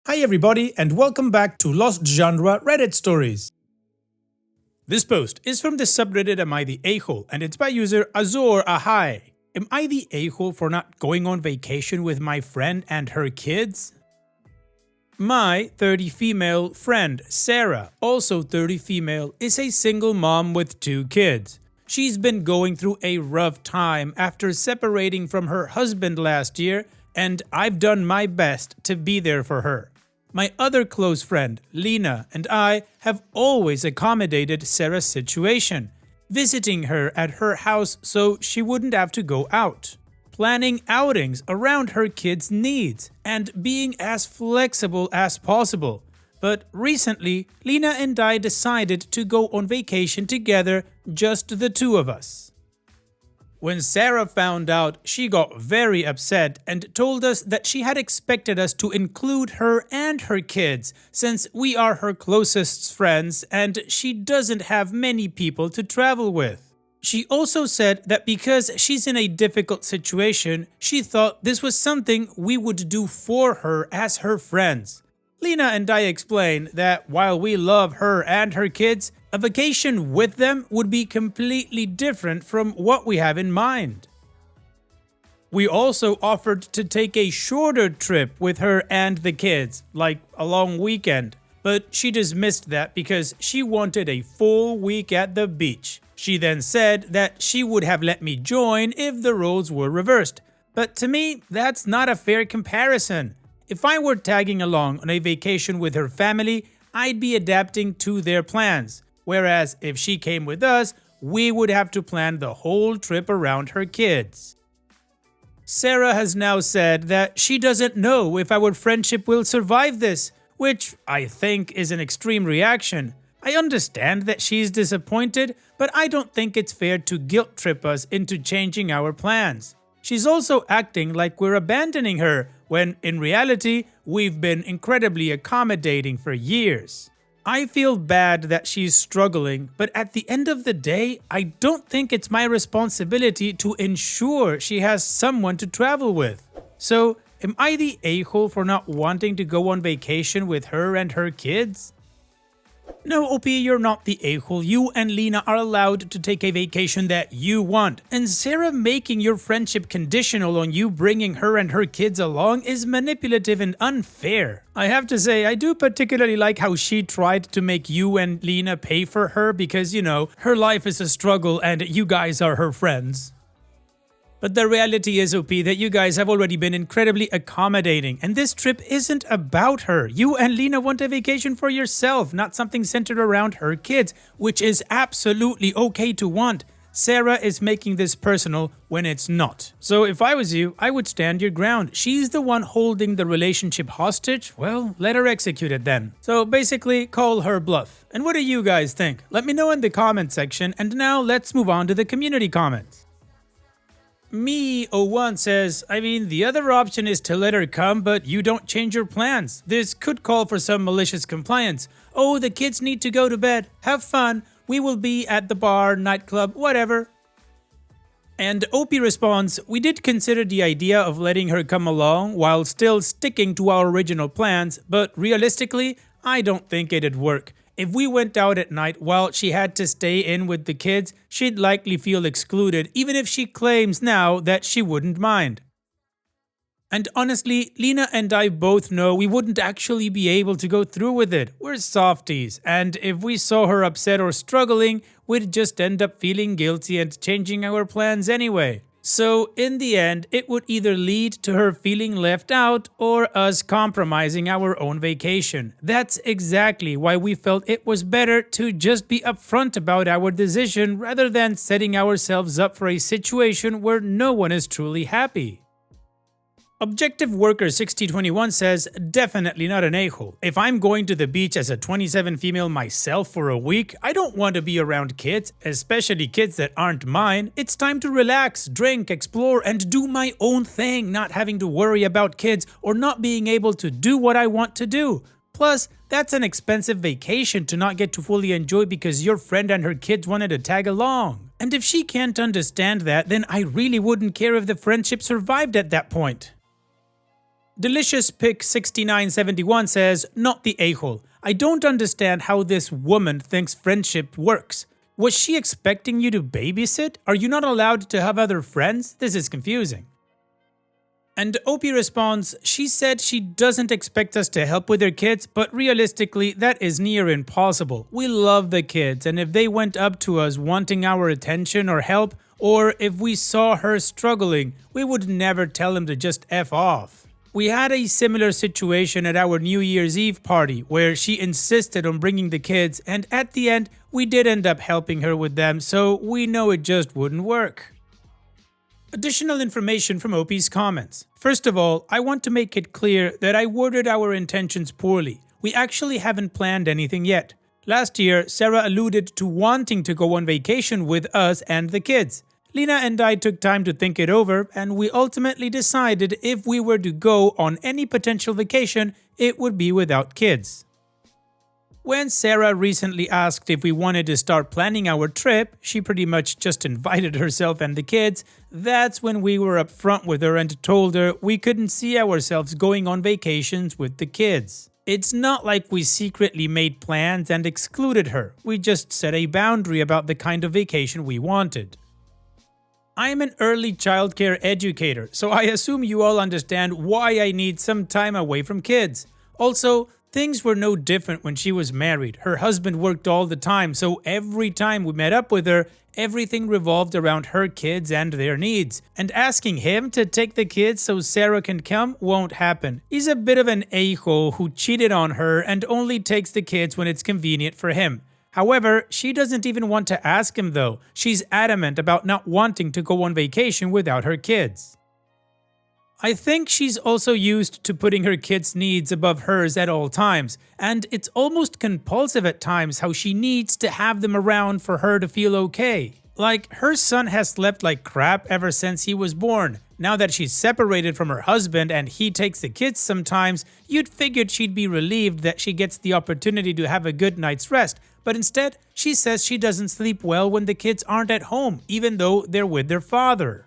Hi everybody and welcome back to Lost Genre Reddit Stories. This post is from the subreddit Am I the A-hole and it's by user Azor Ahai. Am I the a-hole for not going on vacation with my friend and her kids? My 30 female friend Sarah, also 30 female, is a single mom with 2 kids. She's been going through a rough time after separating from her husband last year, and I've done my best to be there for her. My other close friend, Lena, and I have always accommodated Sarah's situation, visiting her at her house so she wouldn't have to go out, planning outings around her kids' needs, and being as flexible as possible. But recently, Lena and I decided to go on vacation together, just the 2 of us. When Sarah found out, she got very upset and told us that she had expected us to include her and her kids since we are her closest friends and she doesn't have many people to travel with. She also said that because she's in a difficult situation, she thought this was something we would do for her as her friends. Lena and I explained that while we love her and her kids, a vacation with them would be completely different from what we have in mind. We also offered to take a shorter trip with her and the kids, like a long weekend, but she dismissed that because she wanted a full week at the beach. She then said that she would have let me join if the roles were reversed, but to me, that's not a fair comparison. If I were tagging along on a vacation with her family, I'd be adapting to their plans. Whereas if she came with us, we would have to plan the whole trip around her kids. Sarah has now said that she doesn't know if our friendship will survive this, which I think is an extreme reaction. I understand that she's disappointed, but I don't think it's fair to guilt trip us into changing our plans. She's also acting like we're abandoning her, when in reality, we've been incredibly accommodating for years. I feel bad that she's struggling, but at the end of the day, I don't think it's my responsibility to ensure she has someone to travel with. So, am I the a-hole for not wanting to go on vacation with her and her kids? No, OP, you're not the a-hole. You and Lena are allowed to take a vacation that you want. And Sarah making your friendship conditional on you bringing her and her kids along is manipulative and unfair. I have to say, I do particularly like how she tried to make you and Lena pay for her because, you know, her life is a struggle and you guys are her friends. But the reality is, OP, that you guys have already been incredibly accommodating, and this trip isn't about her. You and Lena want a vacation for yourself, not something centered around her kids, which is absolutely okay to want. Sarah is making this personal when it's not. So if I was you, I would stand your ground. She's the one holding the relationship hostage. Well, let her execute it then. So basically, call her bluff. And what do you guys think? Let me know in the comment section, and now let's move on to the community comments. Me01 says, I mean, the other option is to let her come, but you don't change your plans. This could call for some malicious compliance. Oh, the kids need to go to bed. Have fun. We will be at the bar, nightclub, whatever. And OP responds, we did consider the idea of letting her come along while still sticking to our original plans, but realistically, I don't think it'd work. If we went out at night while she had to stay in with the kids, she'd likely feel excluded, even if she claims now that she wouldn't mind. And honestly, Lena and I both know we wouldn't actually be able to go through with it. We're softies, and if we saw her upset or struggling, we'd just end up feeling guilty and changing our plans anyway. So in the end, it would either lead to her feeling left out or us compromising our own vacation. That's exactly why we felt it was better to just be upfront about our decision rather than setting ourselves up for a situation where no one is truly happy. Objective Worker 6021 says, definitely not an a-hole. If I'm going to the beach as a 27 female myself for a week, I don't want to be around kids, especially kids that aren't mine. It's time to relax, drink, explore, and do my own thing, not having to worry about kids or not being able to do what I want to do. Plus, that's an expensive vacation to not get to fully enjoy because your friend and her kids wanted to tag along. And if she can't understand that, then I really wouldn't care if the friendship survived at that point. Delicious Pick 6971 says, "Not the a-hole. I don't understand how this woman thinks friendship works. Was she expecting you to babysit? Are you not allowed to have other friends? This is confusing." And Opie responds, "She said she doesn't expect us to help with her kids, but realistically, that is near impossible. We love the kids, and if they went up to us wanting our attention or help, or if we saw her struggling, we would never tell them to just F off." We had a similar situation at our New Year's Eve party where she insisted on bringing the kids, and at the end, we did end up helping her with them, so we know it just wouldn't work. Additional information from Opie's comments. First of all, I want to make it clear that I worded our intentions poorly. We actually haven't planned anything yet. Last year, Sarah alluded to wanting to go on vacation with us and the kids. Lena and I took time to think it over, and we ultimately decided if we were to go on any potential vacation, it would be without kids. When Sarah recently asked if we wanted to start planning our trip, she pretty much just invited herself and the kids. That's when we were upfront with her and told her we couldn't see ourselves going on vacations with the kids. It's not like we secretly made plans and excluded her. We just set a boundary about the kind of vacation we wanted. I am an early childcare educator, so I assume you all understand why I need some time away from kids. Also, things were no different when she was married. Her husband worked all the time, so every time we met up with her, everything revolved around her kids and their needs. And asking him to take the kids so Sarah can come won't happen. He's a bit of an a-hole who cheated on her and only takes the kids when it's convenient for him. However, she doesn't even want to ask him though. She's adamant about not wanting to go on vacation without her kids. I think she's also used to putting her kids' needs above hers at all times, and it's almost compulsive at times how she needs to have them around for her to feel okay. Like, her son has slept like crap ever since he was born. Now that she's separated from her husband and he takes the kids sometimes, you'd figured she'd be relieved that she gets the opportunity to have a good night's rest, but instead, she says she doesn't sleep well when the kids aren't at home, even though they're with their father.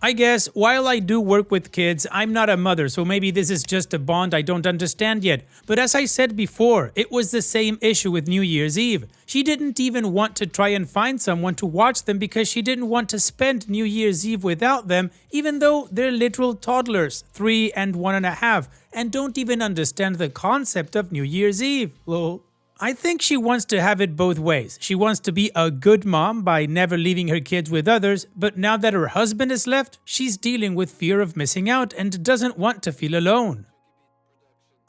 I guess, while I do work with kids, I'm not a mother, so maybe this is just a bond I don't understand yet. But as I said before, it was the same issue with New Year's Eve. She didn't even want to try and find someone to watch them because she didn't want to spend New Year's Eve without them, even though they're literal toddlers, 3 and 1.5, and don't even understand the concept of New Year's Eve, lol. I think she wants to have it both ways. She wants to be a good mom by never leaving her kids with others, but now that her husband is left, she's dealing with fear of missing out and doesn't want to feel alone.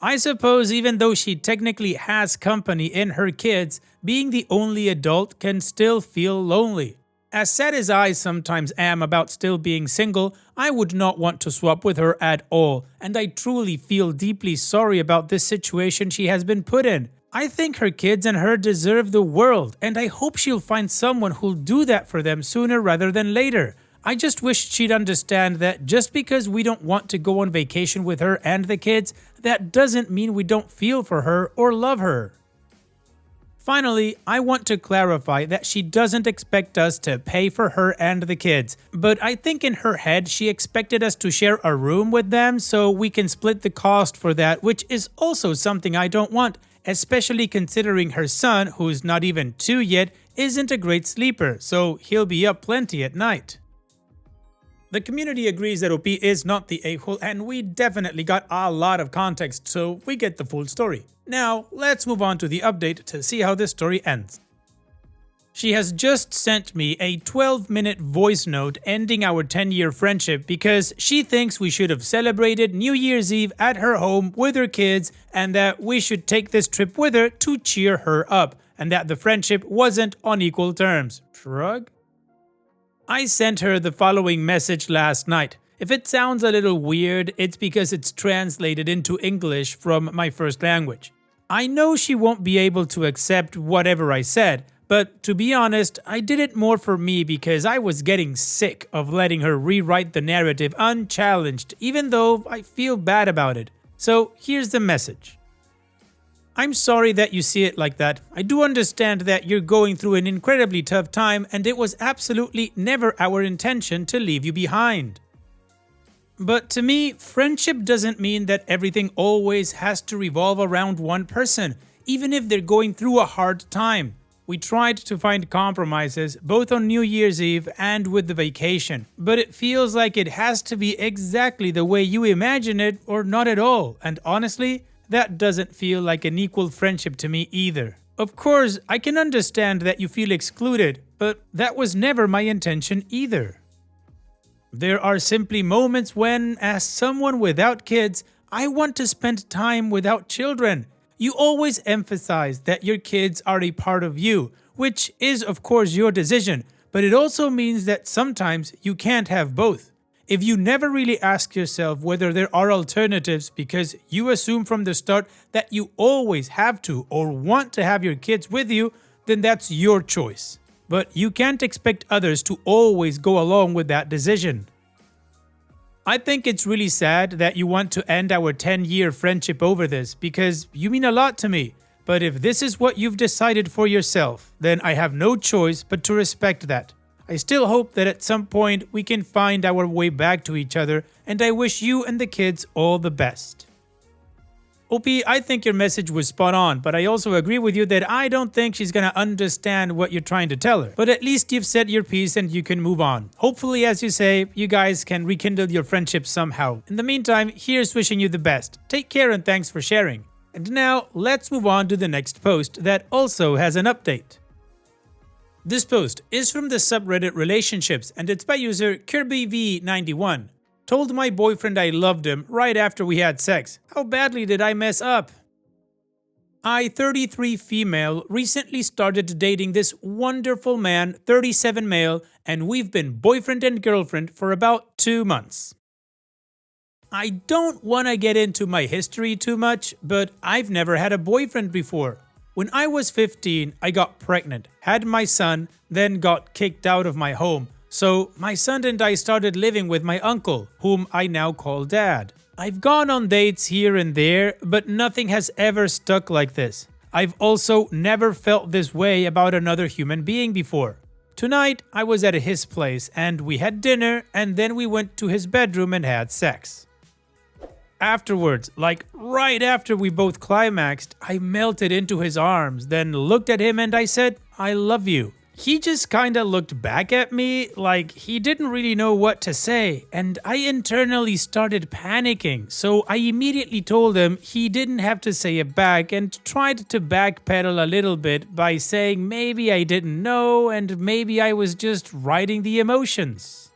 I suppose even though she technically has company in her kids, being the only adult can still feel lonely. As sad as I sometimes am about still being single, I would not want to swap with her at all, and I truly feel deeply sorry about this situation she has been put in. I think her kids and her deserve the world, and I hope she'll find someone who'll do that for them sooner rather than later. I just wish she'd understand that just because we don't want to go on vacation with her and the kids, that doesn't mean we don't feel for her or love her. Finally, I want to clarify that she doesn't expect us to pay for her and the kids, but I think in her head she expected us to share a room with them so we can split the cost for that, which is also something I don't want. Especially considering her son, who's not even 2 yet, isn't a great sleeper, so he'll be up plenty at night. The community agrees that OP is not the a-hole, and we definitely got a lot of context, so we get the full story. Now, let's move on to the update to see how this story ends. She has just sent me a 12-minute voice note ending our 10-year friendship because she thinks we should have celebrated New Year's Eve at her home with her kids and that we should take this trip with her to cheer her up and that the friendship wasn't on equal terms. Shrug? I sent her the following message last night. If it sounds a little weird, it's because it's translated into English from my first language. I know she won't be able to accept whatever I said, but to be honest, I did it more for me because I was getting sick of letting her rewrite the narrative unchallenged, even though I feel bad about it. So here's the message. I'm sorry that you see it like that. I do understand that you're going through an incredibly tough time and it was absolutely never our intention to leave you behind. But to me, friendship doesn't mean that everything always has to revolve around one person, even if they're going through a hard time. We tried to find compromises both on New Year's Eve and with the vacation, but it feels like it has to be exactly the way you imagine it or not at all, and honestly, that doesn't feel like an equal friendship to me either. Of course, I can understand that you feel excluded, but that was never my intention either. There are simply moments when, as someone without kids, I want to spend time without children. You always emphasize that your kids are a part of you, which is of course your decision, but it also means that sometimes you can't have both. If you never really ask yourself whether there are alternatives because you assume from the start that you always have to or want to have your kids with you, then that's your choice. But you can't expect others to always go along with that decision. I think it's really sad that you want to end our 10-year friendship over this because you mean a lot to me. But if this is what you've decided for yourself, then I have no choice but to respect that. I still hope that at some point we can find our way back to each other, and I wish you and the kids all the best. OP, I think your message was spot on, but I also agree with you that I don't think she's gonna understand what you're trying to tell her. But at least you've said your piece and you can move on. Hopefully, as you say, you guys can rekindle your friendship somehow. In the meantime, here's wishing you the best. Take care and thanks for sharing. And now, let's move on to the next post that also has an update. This post is from the subreddit Relationships and it's by user KirbyV91. Told my boyfriend I loved him right after we had sex. How badly did I mess up? I, 33 female, recently started dating this wonderful man, 37 male, and we've been boyfriend and girlfriend for about 2 months. I don't want to get into my history too much, but I've never had a boyfriend before. When I was 15, I got pregnant, had my son, then got kicked out of my home. So my son and I started living with my uncle, whom I now call Dad. I've gone on dates here and there, but nothing has ever stuck like this. I've also never felt this way about another human being before. Tonight, I was at his place and we had dinner and then we went to his bedroom and had sex. Afterwards, like right after we both climaxed, I melted into his arms, then looked at him and I said, "I love you." He just kinda looked back at me like he didn't really know what to say, and I internally started panicking, so I immediately told him he didn't have to say it back and tried to backpedal a little bit by saying maybe I didn't know and maybe I was just riding the emotions.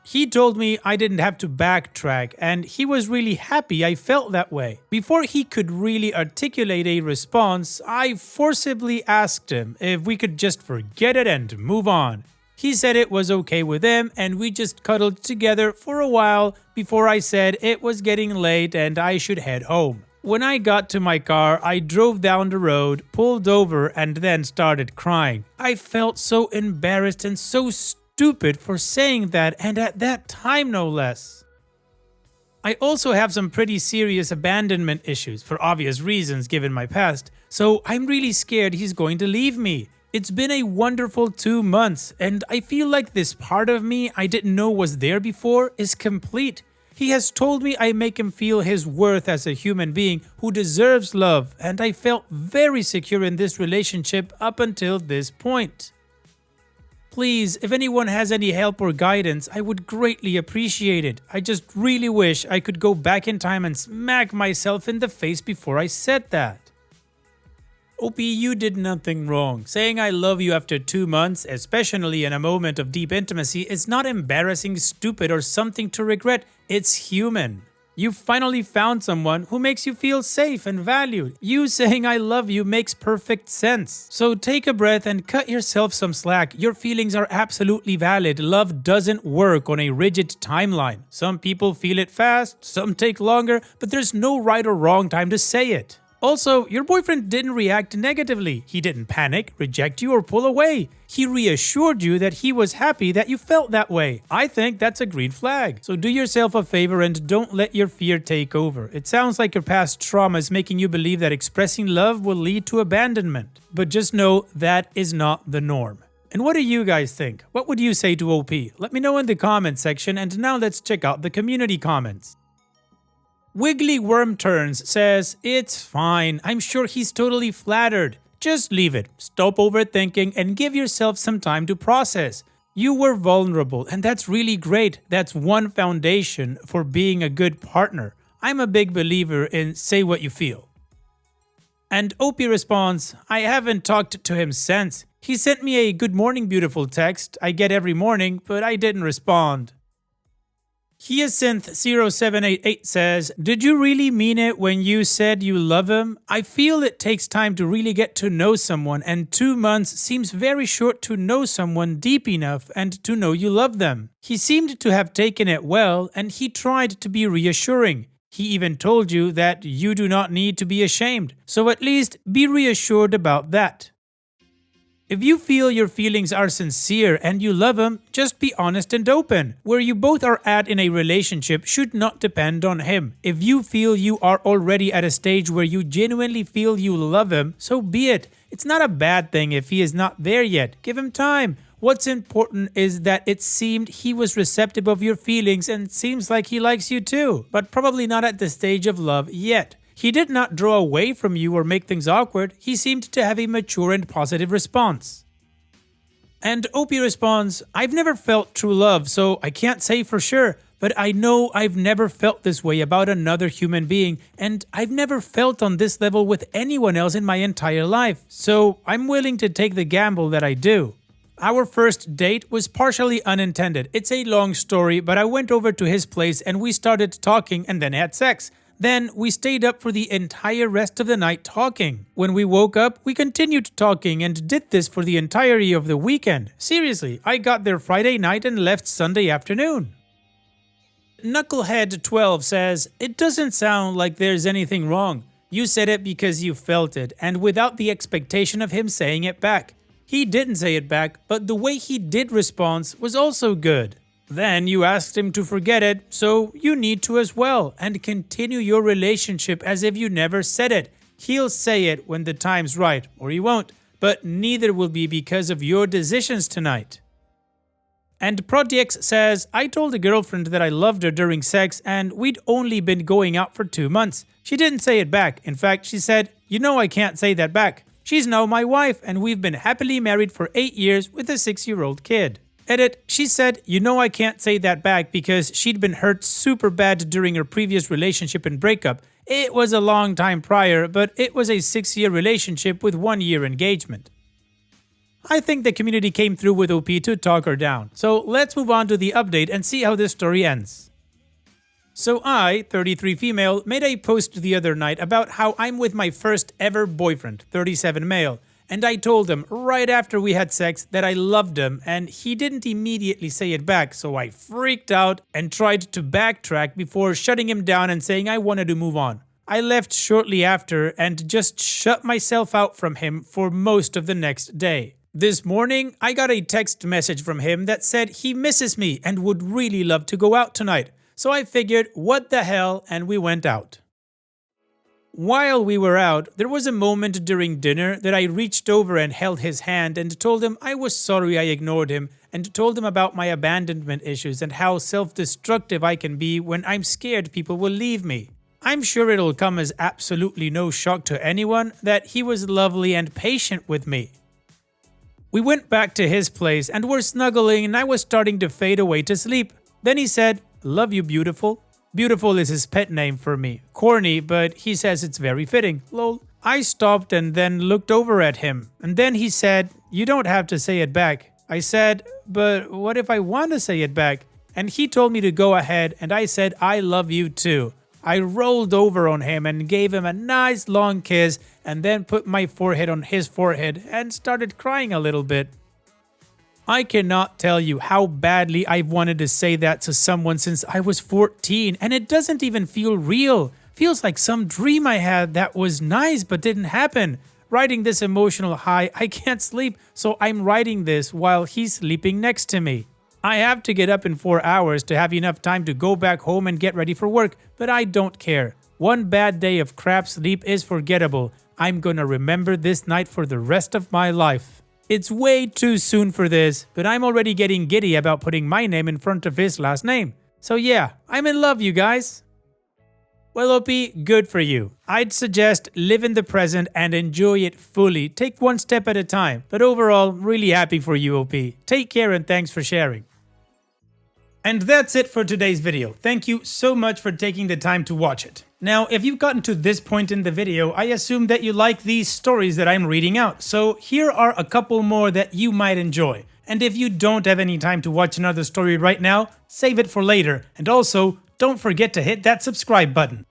He told me I didn't have to backtrack and he was really happy I felt that way. Before he could really articulate a response, I forcibly asked him if we could just forget it and move on. He said it was okay with him and we just cuddled together for a while before I said it was getting late and I should head home. When I got to my car, I drove down the road, pulled over and then started crying. I felt so embarrassed and so stupid for saying that, and at that time no less. I also have some pretty serious abandonment issues for obvious reasons given my past, so I'm really scared he's going to leave me. It's been a wonderful 2 months and I feel like this part of me I didn't know was there before is complete. He has told me I make him feel his worth as a human being who deserves love, and I felt very secure in this relationship up until this point. Please, if anyone has any help or guidance, I would greatly appreciate it. I just really wish I could go back in time and smack myself in the face before I said that. OP, you did nothing wrong. Saying I love you after 2 months, especially in a moment of deep intimacy, is not embarrassing, stupid, or something to regret. It's human. You finally found someone who makes you feel safe and valued. You saying I love you makes perfect sense. So take a breath and cut yourself some slack. Your feelings are absolutely valid. Love doesn't work on a rigid timeline. Some people feel it fast, some take longer, but there's no right or wrong time to say it. Also, your boyfriend didn't react negatively. He didn't panic, reject you, or pull away. He reassured you that he was happy that you felt that way. I think that's a green flag. So do yourself a favor and don't let your fear take over. It sounds like your past trauma is making you believe that expressing love will lead to abandonment. But just know that is not the norm. And what do you guys think? What would you say to OP? Let me know in the comment section, and now let's check out the community comments. Wiggly Worm Turns says, "It's fine. I'm sure he's totally flattered. Just leave it. Stop overthinking and give yourself some time to process. You were vulnerable, and that's really great. That's one foundation for being a good partner. I'm a big believer in say what you feel." And OP responds, "I haven't talked to him since. He sent me a good morning beautiful text I get every morning, but I didn't respond." Hyacinth0788 says, "Did you really mean it when you said you love him? I feel it takes time to really get to know someone, and 2 months seems very short to know someone deep enough and to know you love them. He seemed to have taken it well, and he tried to be reassuring. He even told you that you do not need to be ashamed, so at least be reassured about that. If you feel your feelings are sincere and you love him, just be honest and open. Where you both are at in a relationship should not depend on him. If you feel you are already at a stage where you genuinely feel you love him, so be it. It's not a bad thing if he is not there yet. Give him time. What's important is that it seemed he was receptive of your feelings and seems like he likes you too, but probably not at the stage of love yet. He did not draw away from you or make things awkward. He seemed to have a mature and positive response." And OP responds, "I've never felt true love, so I can't say for sure, but I know I've never felt this way about another human being, and I've never felt on this level with anyone else in my entire life, so I'm willing to take the gamble that I do. Our first date was partially unintended. It's a long story, but I went over to his place and we started talking and then had sex. Then we stayed up for the entire rest of the night talking. When we woke up, we continued talking and did this for the entirety of the weekend. Seriously, I got there Friday night and left Sunday afternoon." Knucklehead12 says, "It doesn't sound like there's anything wrong. You said it because you felt it, and without the expectation of him saying it back. He didn't say it back, but the way he did respond was also good. Then you asked him to forget it, so you need to as well, and continue your relationship as if you never said it. He'll say it when the time's right, or he won't, but neither will be because of your decisions tonight." And ProdX says, "I told a girlfriend that I loved her during sex, and we'd only been going out for 2 months. She didn't say it back. In fact, she said, 'You know I can't say that back.' She's now my wife, and we've been happily married for 8 years with a 6-year-old kid." Edit, she said, "You know I can't say that back because she'd been hurt super bad during her previous relationship and breakup. It was a long time prior, but it was a 6-year relationship with 1-year engagement." I think the community came through with OP to talk her down. So let's move on to the update and see how this story ends. So I, 33 female, made a post the other night about how I'm with my first ever boyfriend, 37 male. And I told him right after we had sex that I loved him, and he didn't immediately say it back, so I freaked out and tried to backtrack before shutting him down and saying I wanted to move on. I left shortly after and just shut myself out from him for most of the next day. This morning, I got a text message from him that said he misses me and would really love to go out tonight. So I figured, what the hell, and we went out. While we were out, there was a moment during dinner that I reached over and held his hand and told him I was sorry I ignored him, and told him about my abandonment issues and how self-destructive I can be when I'm scared people will leave me. I'm sure it'll come as absolutely no shock to anyone that he was lovely and patient with me. We went back to his place and were snuggling, and I was starting to fade away to sleep. Then he said, "Love you, beautiful." Beautiful is his pet name for me. Corny, but he says it's very fitting. Lol. I stopped and then looked over at him. And then he said, "You don't have to say it back." I said, "But what if I want to say it back?" And he told me to go ahead, and I said, "I love you too." I rolled over on him and gave him a nice long kiss, and then put my forehead on his forehead and started crying a little bit. I cannot tell you how badly I've wanted to say that to someone since I was 14, and it doesn't even feel real. Feels like some dream I had that was nice but didn't happen. Riding this emotional high, I can't sleep, so I'm writing this while he's sleeping next to me. I have to get up in 4 hours to have enough time to go back home and get ready for work, but I don't care. One bad day of crap sleep is forgettable. I'm gonna remember this night for the rest of my life. It's way too soon for this, but I'm already getting giddy about putting my name in front of his last name. So yeah, I'm in love, you guys. Well, OP, good for you. I'd suggest live in the present and enjoy it fully. Take one step at a time. But overall, really happy for you, OP. Take care and thanks for sharing. And that's it for today's video. Thank you so much for taking the time to watch it. Now, if you've gotten to this point in the video, I assume that you like these stories that I'm reading out. So here are a couple more that you might enjoy. And if you don't have any time to watch another story right now, save it for later. And also, don't forget to hit that subscribe button.